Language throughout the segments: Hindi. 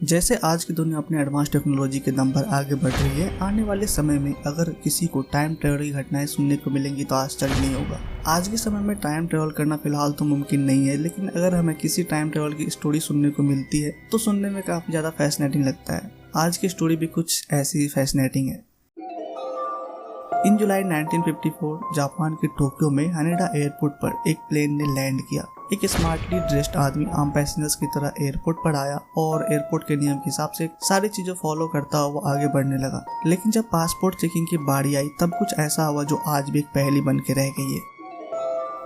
जैसे आज की दुनिया अपने एडवांस टेक्नोलॉजी के दम पर आगे बढ़ रही है, आने वाले समय में अगर किसी को टाइम ट्रेवल की घटनाएं सुनने को मिलेंगी तो आश्चर्य नहीं होगा। आज के समय में टाइम ट्रेवल करना फिलहाल तो मुमकिन नहीं है, लेकिन अगर हमें किसी टाइम ट्रेवल की स्टोरी सुनने को मिलती है तो सुनने में काफी ज्यादा फैसिनेटिंग लगता है। आज की स्टोरी भी कुछ ऐसी ही फैसिनेटिंग है। इन जुलाई 1954 जापान के टोक्यो में हानेडा एयरपोर्ट पर एक प्लेन ने लैंड किया। एक स्मार्टली ड्रेस्ड आदमी आम पैसेंजर्स की तरह एयरपोर्ट पर आया और एयरपोर्ट के नियम के हिसाब से सारी चीजें फॉलो करता हुआ आगे बढ़ने लगा। लेकिन जब पासपोर्ट चेकिंग की बारी आई तब कुछ ऐसा हुआ जो आज भी एक पहेली बन के रह गई है।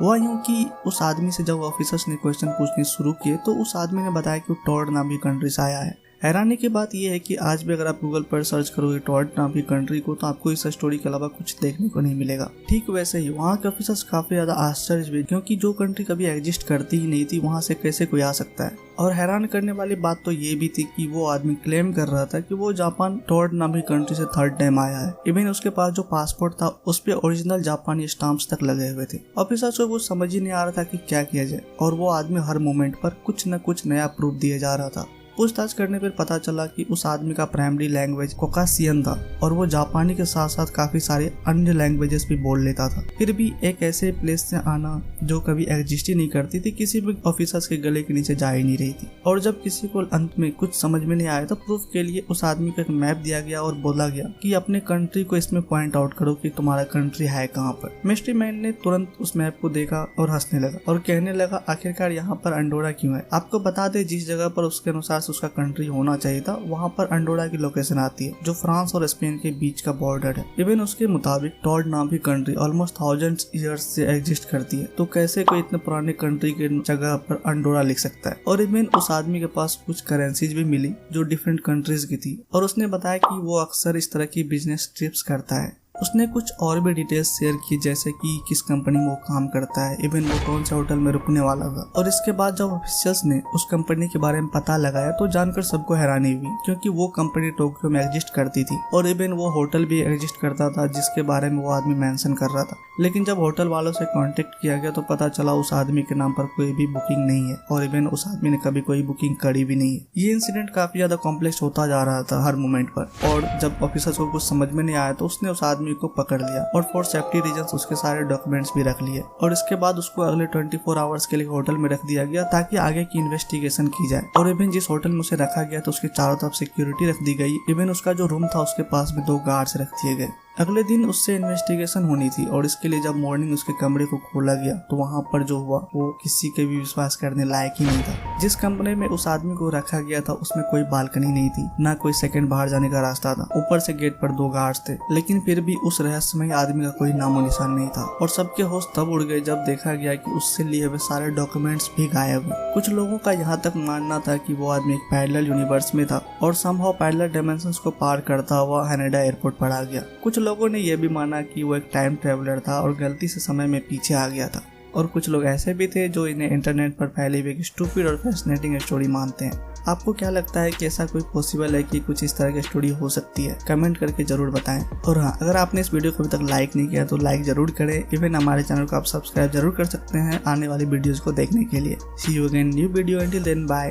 वह यूं कि उस आदमी से जब ऑफिसर्स ने क्वेश्चन पूछने शुरू किए तो उस आदमी ने बताया कि वो टॉर्ड नाम की कंट्री से आया है। हैरानी की बात यह है कि आज भी अगर आप गूगल पर सर्च करोगे टॉर्ड नाम की कंट्री को तो आपको इस स्टोरी के अलावा कुछ देखने को नहीं मिलेगा। ठीक वैसे ही वहाँ के ऑफिसर्स काफी ज्यादा आश्चर्य हुए, क्योंकि जो कंट्री कभी एग्जिस्ट करती ही नहीं थी वहाँ से कैसे कोई आ सकता है। और हैरान करने वाली बात तो ये भी थी कि वो आदमी क्लेम कर रहा था कि वो जापान टॉर्ड नाम की कंट्री से थर्ड टाइम आया है। इवन उसके पास जो पासपोर्ट था उस पे ओरिजिनल जापानी स्टाम्प्स तक लगे हुए थे। ऑफिसर्स को कुछ समझ ही नहीं आ रहा था कि क्या किया जाए, और वो आदमी हर मोमेंट पर कुछ न कुछ नया प्रूफ दिए जा रहा था। पूछताछ करने पर पता चला कि उस आदमी का प्राइमरी लैंग्वेज कोकासियन था और वो जापानी के साथ साथ काफी सारे अन्य लैंग्वेजेस भी बोल लेता था। फिर भी एक ऐसे प्लेस से आना जो कभी एग्जिस्ट ही नहीं करती थी, किसी भी ऑफिसर्स के गले के नीचे जा ही नहीं रही थी। और जब किसी को अंत में कुछ समझ में नहीं आया तो प्रूफ के लिए उस आदमी को एक मैप दिया गया और बोला गया कि अपने कंट्री को इसमें पॉइंट आउट करो कि तुम्हारा कंट्री है कहाँ पर। मिस्ट्री मैन ने तुरंत उस मैप को देखा और हंसने लगा और कहने लगा, आखिरकार यहाँ पर अंडोरा क्यों है? आपको बता दे, जिस जगह पर उसके अनुसार उसका कंट्री होना चाहिए था वहाँ पर अंडोरा की लोकेशन आती है, जो फ्रांस और स्पेन के बीच का बॉर्डर है। इवन उसके मुताबिक टॉर्ड नाम की कंट्री ऑलमोस्ट 1000 ईयर्स से एग्जिस्ट करती है, तो कैसे कोई इतने पुराने कंट्री के जगह पर अंडोरा लिख सकता है। और इवन उस आदमी के पास कुछ करेंसीज भी मिली जो डिफरेंट कंट्रीज की थी, और उसने बताया कि वो अक्सर इस तरह की बिजनेस ट्रिप्स करता है। उसने कुछ और भी डिटेल्स शेयर की, जैसे कि किस कंपनी में वो काम करता है, इवन वो कौन से होटल में रुकने वाला था। और इसके बाद जब ऑफिशियल्स ने उस कंपनी के बारे में पता लगाया तो जानकर सबको हैरानी हुई, क्योंकि वो कंपनी टोक्यो में एग्जिस्ट करती थी और इवन वो होटल भी एग्जिस्ट करता था जिसके बारे में वो आदमी मेंशन कर रहा था। लेकिन जब होटल वालों से कांटेक्ट किया गया तो पता चला उस आदमी के नाम पर कोई भी बुकिंग नहीं है, और इवन उस आदमी ने कभी कोई बुकिंग करी भी नहीं है। ये इंसिडेंट काफी ज्यादा कॉम्प्लेक्स होता जा रहा था हर मोमेंट पर, और जब ऑफिसर्स को कुछ समझ में नहीं आया तो उसने उस आदमी को पकड़ लिया और फॉर सेफ्टी रीजंस उसके सारे डॉक्यूमेंट्स भी रख लिए। और इसके बाद उसको अगले 24 आवर्स के लिए होटल में रख दिया गया ताकि आगे की इन्वेस्टिगेशन की जाए। और इवन जिस होटल में उसे रखा गया तो उसके चारों तरफ सिक्योरिटी रख दी गई। इवन उसका जो रूम था उसके पास में 2 गार्ड्स रख दिए गए। अगले दिन उससे इन्वेस्टिगेशन होनी थी, और इसके लिए जब मॉर्निंग उसके कमरे को खोला गया तो वहाँ पर जो हुआ वो किसी के भी विश्वास करने लायक ही नहीं था। जिस कमरे में उस आदमी को रखा गया था उसमें कोई बालकनी नहीं थी, ना कोई सेकंड बाहर जाने का रास्ता था। ऊपर से गेट पर 2 गार्ड्स थे, लेकिन फिर भी उस रहस्यमय आदमी का कोई नामो निशान नहीं था। और सबके होश तब उड़ गए जब देखा गया कि उससे लिए हुए सारे डॉक्यूमेंट्स भी गायब हैं। कुछ लोगों का यहाँ तक मानना था कि वो आदमी एक पैरेलल यूनिवर्स में था और समहाउ पैरेलल डायमेंशंस को पार करता हुआ हानेडा एयरपोर्ट पर आ गया। कुछ लोगों ने यह भी माना कि वो एक टाइम ट्रेवलर था और गलती से समय में पीछे आ गया था। और कुछ लोग ऐसे भी थे जो इन्हें इंटरनेट पर फैली हुई स्टूपिड और फैसिनेटिंग स्टोरी मानते हैं। आपको क्या लगता है कि ऐसा कोई पॉसिबल है कि कुछ इस तरह की स्टोरी हो सकती है? कमेंट करके जरूर बताएं। और हाँ, अगर आपने इस वीडियो को अभी तक लाइक नहीं किया तो लाइक जरूर करें। इवन हमारे चैनल को आप सब्सक्राइब जरूर कर सकते हैं आने वाली वीडियोस को देखने के लिए। See you again new video, until then bye.